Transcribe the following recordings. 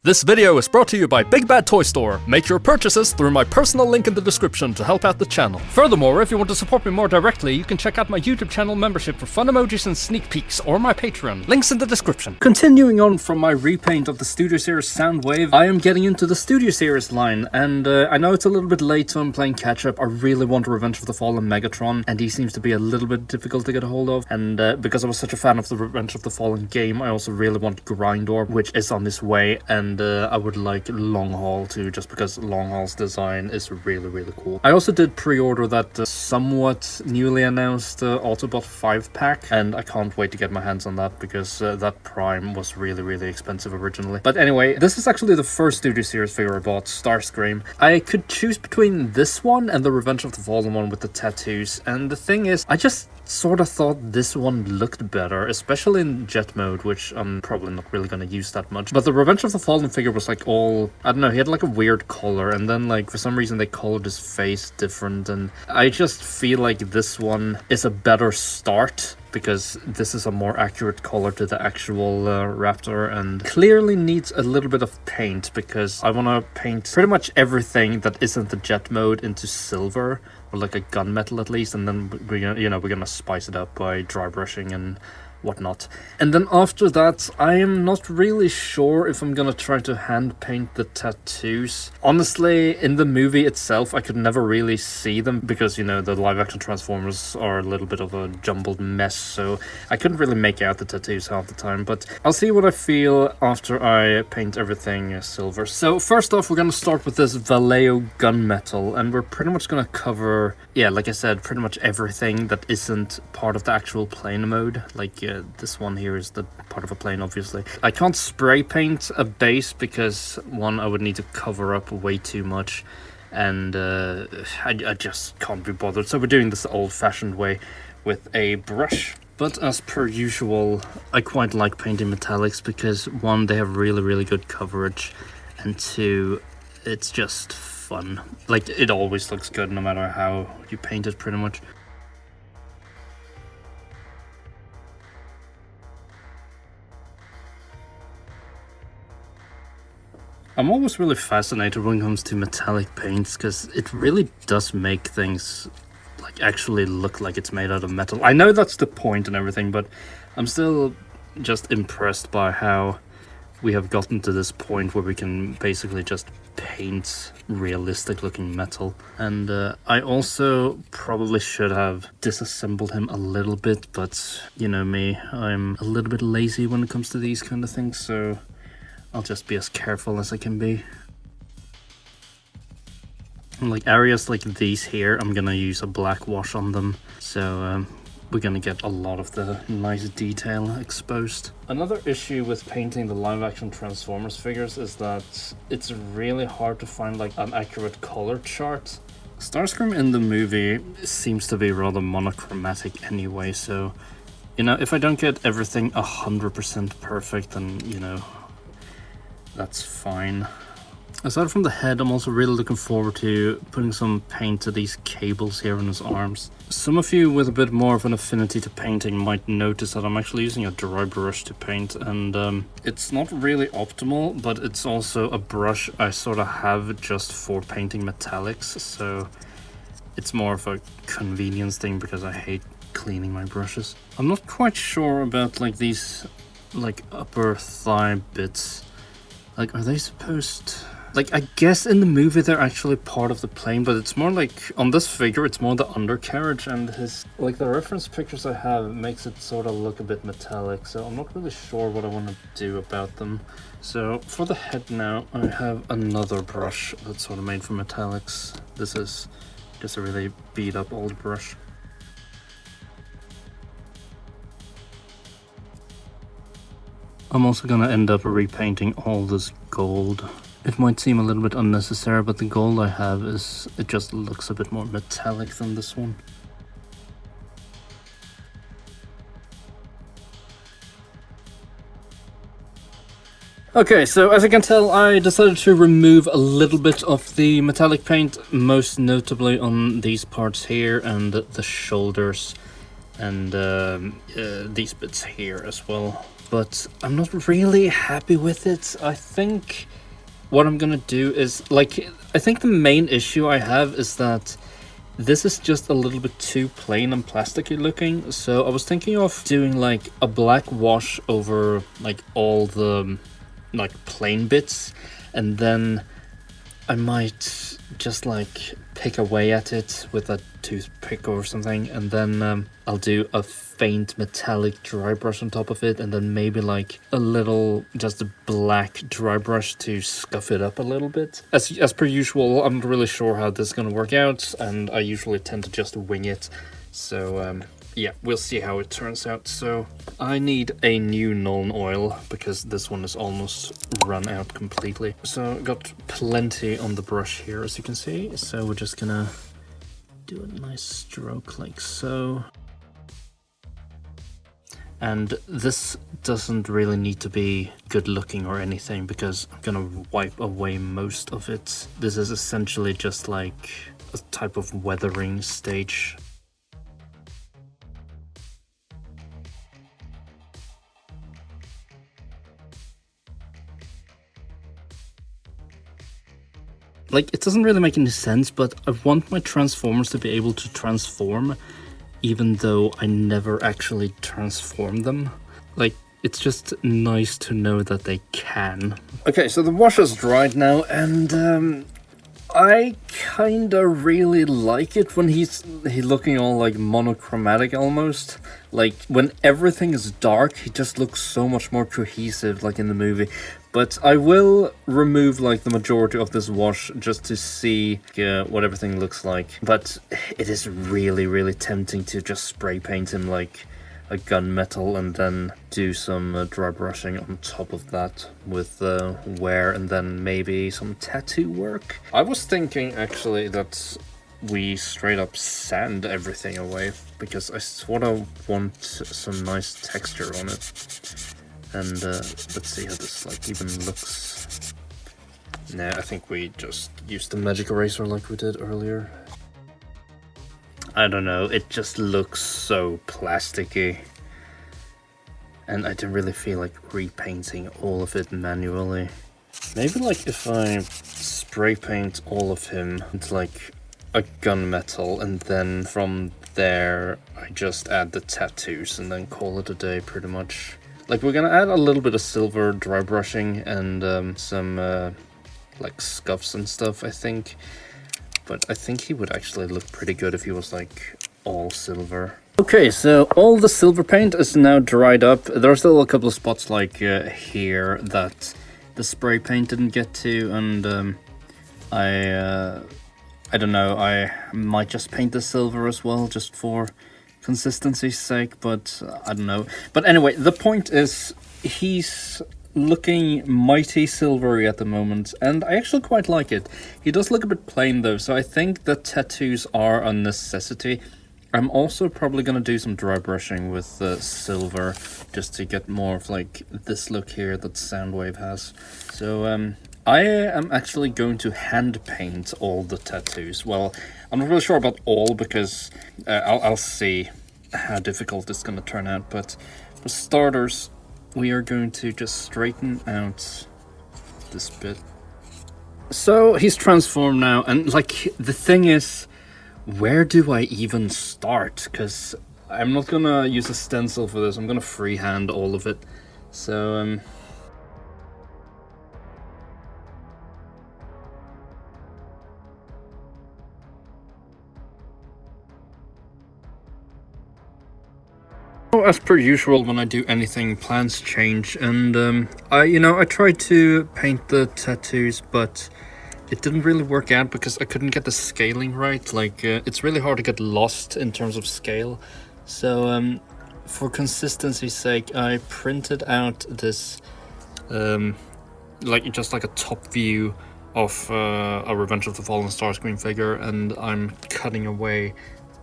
This video is brought to you by Big Bad Toy Store. Make your purchases through my personal link in the description to help out the channel. Furthermore, if you want to support me more directly, you can check out my YouTube channel membership for fun emojis and sneak peeks, or my Patreon. Links in the description. Continuing on from my repaint of the Studio Series Soundwave, I am getting into the Studio Series line, and I know it's a little bit late, so I'm playing catch-up. I really want Revenge of the Fallen Megatron, and he seems to be a little bit difficult to get a hold of, and because I was such a fan of the Revenge of the Fallen game, I also really want Grindor, which is on this way, and I would like Long Haul too, just because Long Haul's design is really cool. I also did pre-order that somewhat newly announced Autobot 5-pack, and I can't wait to get my hands on that because that Prime was really expensive originally. But anyway, this is actually the first Studio Series figure I bought, Starscream. I could choose between this one and the Revenge of the Fallen one with the tattoos, and the thing is, I just sort of thought this one looked better, especially in jet mode, which I'm probably not really going to use that much. But the Revenge of the Fallen figure was like all, I don't know, he had like a weird color, and then like for some reason they colored his face different, and I just feel like this one is a better start because this is a more accurate color to the actual Raptor, and clearly needs a little bit of paint because I want to paint pretty much everything that isn't the jet mode into silver, or like a gunmetal at least, and then we're gonna spice it up by dry brushing and whatnot. And then after that, I am not really sure if I'm gonna try to hand paint the tattoos. Honestly, in the movie itself, I could never really see them because, you know, the live action Transformers are a little bit of a jumbled mess, so I couldn't really make out the tattoos half the time, but I'll see what I feel after I paint everything silver. So first off, we're gonna start with this Vallejo gunmetal, and we're pretty much gonna cover, yeah, like I said, pretty much everything that isn't part of the actual plane mode, like this one here is the part of a plane, obviously. I can't spray paint a base because, one, I would need to cover up way too much, and I just can't be bothered. So we're doing this old-fashioned way with a brush. But as per usual, I quite like painting metallics because, one, they have really good coverage, and two, it's just fun. Like, it always looks good no matter how you paint it, pretty much. I'm always really fascinated when it comes to metallic paints because it really does make things like actually look like it's made out of metal. I know that's the point and everything, but I'm still just impressed by how we have gotten to this point where we can basically just paint realistic looking metal. And I also probably should have disassembled him a little bit, but you know me, I'm a little bit lazy when it comes to these kind of things, so I'll just be as careful as I can be. Like areas like these here, I'm gonna use a black wash on them, so we're gonna get a lot of the nice detail exposed. Another issue with painting the live action Transformers figures is that it's really hard to find like an accurate color chart. Starscream in the movie seems to be rather monochromatic anyway, so you know, if I don't get everything 100% perfect, then you know, that's fine. Aside from the head, I'm also really looking forward to putting some paint to these cables here on his arms. Some of you with a bit more of an affinity to painting might notice that I'm actually using a dry brush to paint, and it's not really optimal, but it's also a brush I sort of have just for painting metallics, so it's more of a convenience thing because I hate cleaning my brushes. I'm not quite sure about like these like upper thigh bits. Like, are they supposed... Like, I guess in the movie they're actually part of the plane, but it's more like, on this figure, it's more the undercarriage, and his... Like, the reference pictures I have makes it sort of look a bit metallic, so I'm not really sure what I want to do about them. So, for the head now, I have another brush that's sort of made for metallics. This is just a really beat-up old brush. I'm also gonna end up repainting all this gold. It might seem a little bit unnecessary, but the gold I have it just looks a bit more metallic than this one. Okay, so as you can tell, I decided to remove a little bit of the metallic paint, most notably on these parts here and the shoulders, and these bits here as well. but I'm not really happy with it. I think what I'm gonna do is, like, I think the main issue I have is that this is just a little bit too plain and plasticky looking. So I was thinking of doing like a black wash over like all the like plain bits, and then I might just like pick away at it with a toothpick or something, and then I'll do a faint metallic dry brush on top of it, and then maybe like a little just a black dry brush to scuff it up a little bit. As per usual, I'm not really sure how this is gonna work out, and I usually tend to just wing it. So yeah, we'll see how it turns out. So I need a new Nuln oil because this one is almost run out completely. So got plenty on the brush here, as you can see. So we're just gonna do a nice stroke like so. And this doesn't really need to be good looking or anything because I'm gonna wipe away most of it. This is essentially just like a type of weathering stage. Like, it doesn't really make any sense, but I want my Transformers to be able to transform, even though I never actually transform them. Like, it's just nice to know that they can. Okay, so the wash is dried now, and I kinda really like it when he's looking all like monochromatic almost. Like, when everything is dark, he just looks so much more cohesive, like in the movie. But I will remove like the majority of this wash just to see what everything looks like. But it is really tempting to just spray paint him like a gunmetal and then do some dry brushing on top of that with wear and then maybe some tattoo work. I was thinking actually that we straight up sand everything away because I sort of want some nice texture on it. And let's see how this like even looks. Nah, I think we just used the magic eraser like we did earlier. I don't know, it just looks so plasticky. And I don't really feel like repainting all of it manually. Maybe like if I spray paint all of him into like a gunmetal, and then from there I just add the tattoos and then call it a day pretty much. Like, we're gonna add a little bit of silver dry brushing and some like scuffs and stuff, I think. But I think he would actually look pretty good if he was like all silver. Okay, so all the silver paint is now dried up. There are still a couple of spots like here that the spray paint didn't get to, and I don't know, I might just paint the silver as well, just for consistency's sake, but I don't know. But anyway, the point is he's looking mighty silvery at the moment, and I actually quite like it. He does look a bit plain though, so I think the tattoos are a necessity. I'm also probably going to do some dry brushing with silver just to get more of like this look here that Soundwave has. So I am actually going to hand paint all the tattoos. Well, I'm not really sure about all because I'll see how difficult it's going to turn out. But for starters, we are going to just straighten out this bit. So he's transformed now, and like the thing is, where do I even start? Because I'm not going to use a stencil for this. I'm going to freehand all of it. So as per usual, when I do anything, plans change, and I tried to paint the tattoos, but it didn't really work out because I couldn't get the scaling right. Like it's really hard to get lost in terms of scale. So for consistency's sake, I printed out this just like a top view of a Revenge of the Fallen Starscream figure, and I'm cutting away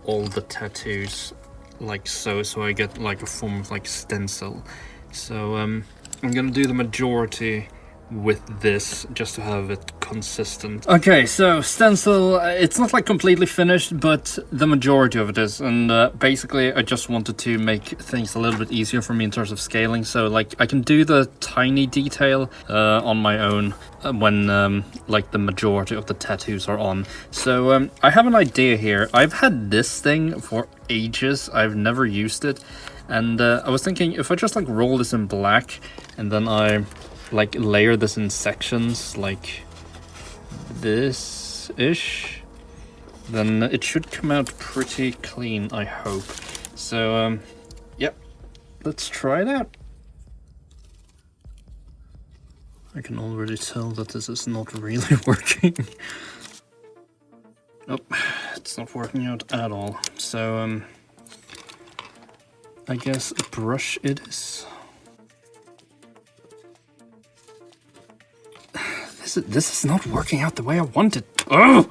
all the tattoos like so I get like a form of like stencil. So I'm gonna do the majority with this just to have it consistent. Okay, so stencil, it's not like completely finished, but the majority of it is, and basically I just wanted to make things a little bit easier for me in terms of scaling. So like I can do the tiny detail on my own when like the majority of the tattoos are on. So I have an idea here. I've had this thing for ages, I've never used it, and I was thinking if I just like roll this in black and then I like layer this in sections like this-ish, then it should come out pretty clean, I hope. So yep, let's try it out. I can already tell that this is not really working. Nope, it's not working out at all. So I guess a brush it is. This is not working out the way I wanted. Ugh!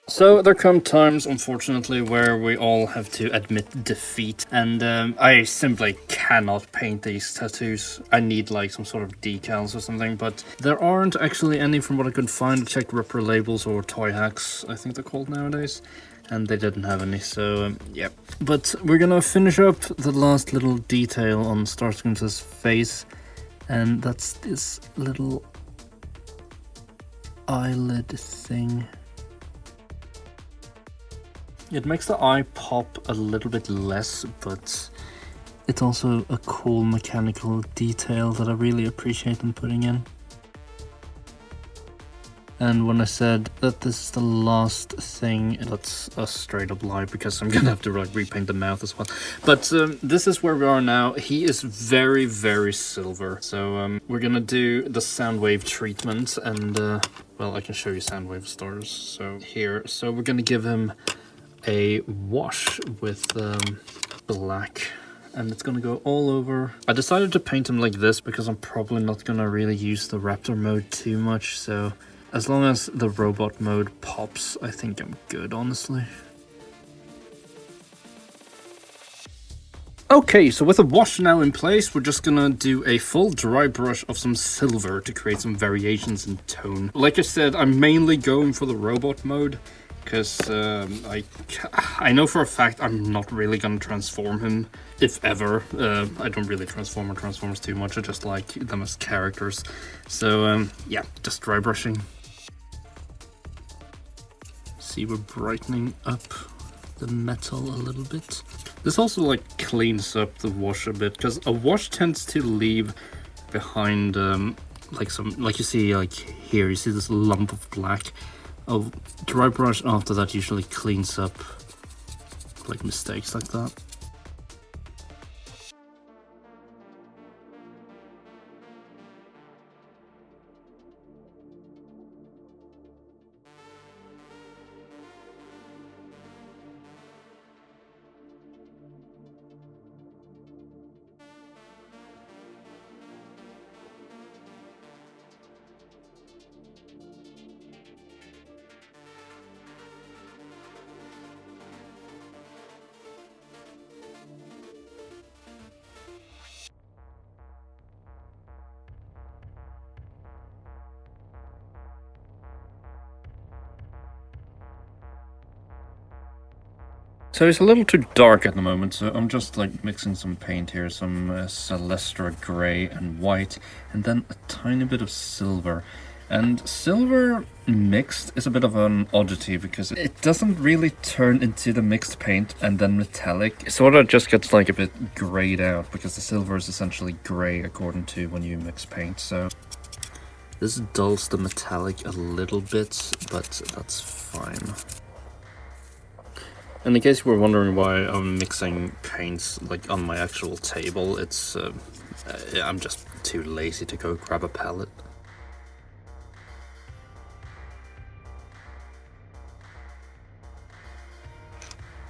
So there come times, unfortunately, where we all have to admit defeat, and I simply cannot paint these tattoos. I need like some sort of decals or something, but there aren't actually any from what I could find. I checked Ripper Labels or Toy Hacks, I think they're called nowadays, and they didn't have any, so yep. But we're gonna finish up the last little detail on Starscream's face, and that's this little eyelid thing. It makes the eye pop a little bit less, but it's also a cool mechanical detail that I really appreciate them putting in. And when I said that this is the last thing, that's a straight up lie, because I'm gonna have to like repaint the mouth as well. But this is where we are now. He is very, very silver. So we're gonna do the Soundwave treatment, and well, I can show you Soundwave stars. So here, so we're gonna give him a wash with black, and it's gonna go all over. I decided to paint him like this because I'm probably not gonna really use the Raptor mode too much, so as long as the robot mode pops, I think I'm good, honestly. Okay, so with the wash now in place, we're just gonna do a full dry brush of some silver to create some variations in tone. Like I said, I'm mainly going for the robot mode, because I know for a fact I'm not really gonna transform him, if ever. I don't really transform or Transformers too much, I just like them as characters. So yeah, just dry brushing. See, we're brightening up the metal a little bit. This also like cleans up the wash a bit, because a wash tends to leave behind like some, like you see like here, you see this lump of black. A dry brush after that usually cleans up like mistakes like that. So it's a little too dark at the moment, so I'm just like mixing some paint here, some Celestra grey and white, and then a tiny bit of silver. And silver mixed is a bit of an oddity, because it doesn't really turn into the mixed paint and then metallic. It sort of just gets like a bit greyed out, because the silver is essentially grey according to when you mix paint. So this dulls the metallic a little bit, but that's fine. And in case you were wondering why I'm mixing paints like on my actual table, it's I'm just too lazy to go grab a palette.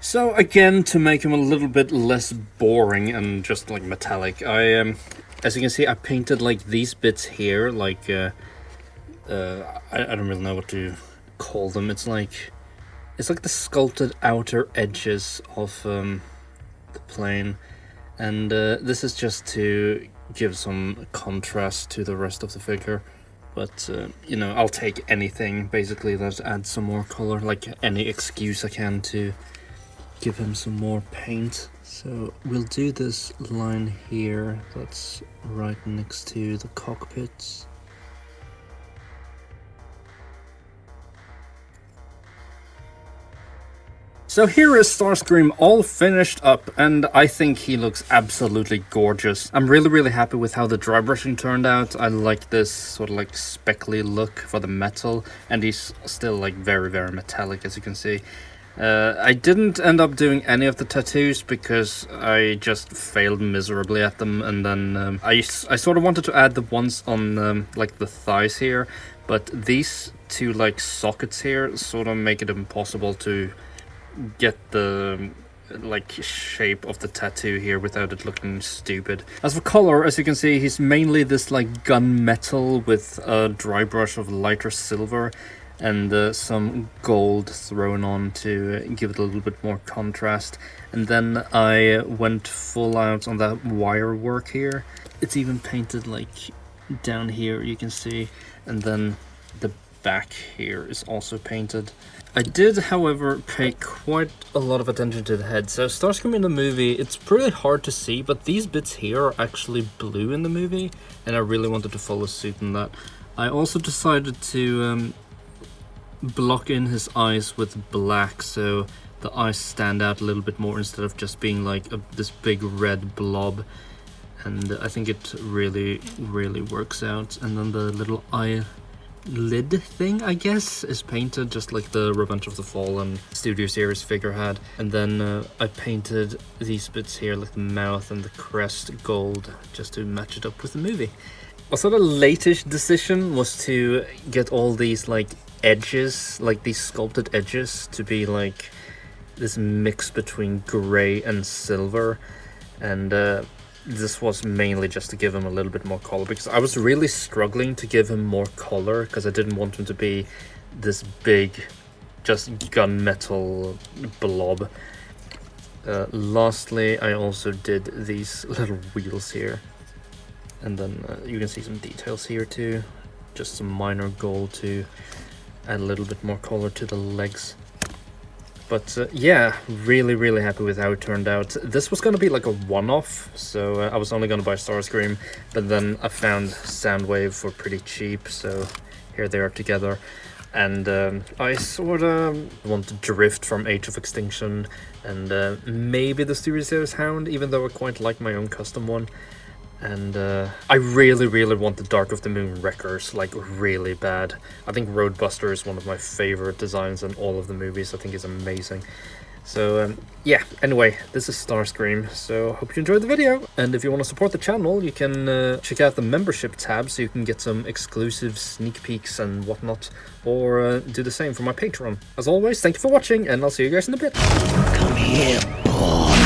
So again, to make him a little bit less boring and just like metallic, I as you can see, I painted like these bits here, like I don't really know what to call them. It's like the sculpted outer edges of the plane, and this is just to give some contrast to the rest of the figure. But, you know, I'll take anything, basically, that adds some more color, like any excuse I can to give him some more paint. So we'll do this line here, that's right next to the cockpit. So here is Starscream all finished up, and I think he looks absolutely gorgeous. I'm really happy with how the dry brushing turned out. I like this sort of like speckly look for the metal, and he's still like very metallic, as you can see. I didn't end up doing any of the tattoos because I just failed miserably at them, and then I sort of wanted to add the ones on like the thighs here, but these two like sockets here sort of make it impossible to get the like shape of the tattoo here without it looking stupid. As for color, as you can see, he's mainly this like gunmetal with a dry brush of lighter silver and some gold thrown on to give it a little bit more contrast. And then I went full out on that wire work here. It's even painted like down here, you can see, and then the back here is also painted. I did, however, pay quite a lot of attention to the head. So Starscream in the movie, it's pretty hard to see, but these bits here are actually blue in the movie, and I really wanted to follow suit in that. I also decided to block in his eyes with black, so the eyes stand out a little bit more instead of just being like this big red blob. And I think it really works out. And then the little eye lid thing, I guess, is painted just like the Revenge of the Fallen Studio Series figure had. And then I painted these bits here, like the mouth and the crest, gold, just to match it up with the movie. Also, the latest decision was to get all these like edges, like these sculpted edges, to be like this mix between gray and silver. And this was mainly just to give him a little bit more color, because I was really struggling to give him more color because I didn't want him to be this big, just gunmetal blob. Lastly, I also did these little wheels here, and then you can see some details here too, just some minor gold to add a little bit more color to the legs. But yeah, really happy with how it turned out. This was going to be like a one-off, so I was only going to buy Starscream, but then I found Soundwave for pretty cheap, so here they are together. And I sort of want to drift from Age of Extinction and maybe the Studio Series Hound, even though I quite like my own custom one. And I really want the Dark of the Moon Wreckers, like really bad. I think Roadbuster is one of my favorite designs in all of the movies. I think it's amazing. So yeah, anyway, this is Starscream, so hope you enjoyed the video. And if you want to support the channel, you can check out the membership tab so you can get some exclusive sneak peeks and whatnot, or do the same for my Patreon. As always, thank you for watching, and I'll see you guys in a bit. Come here, boy.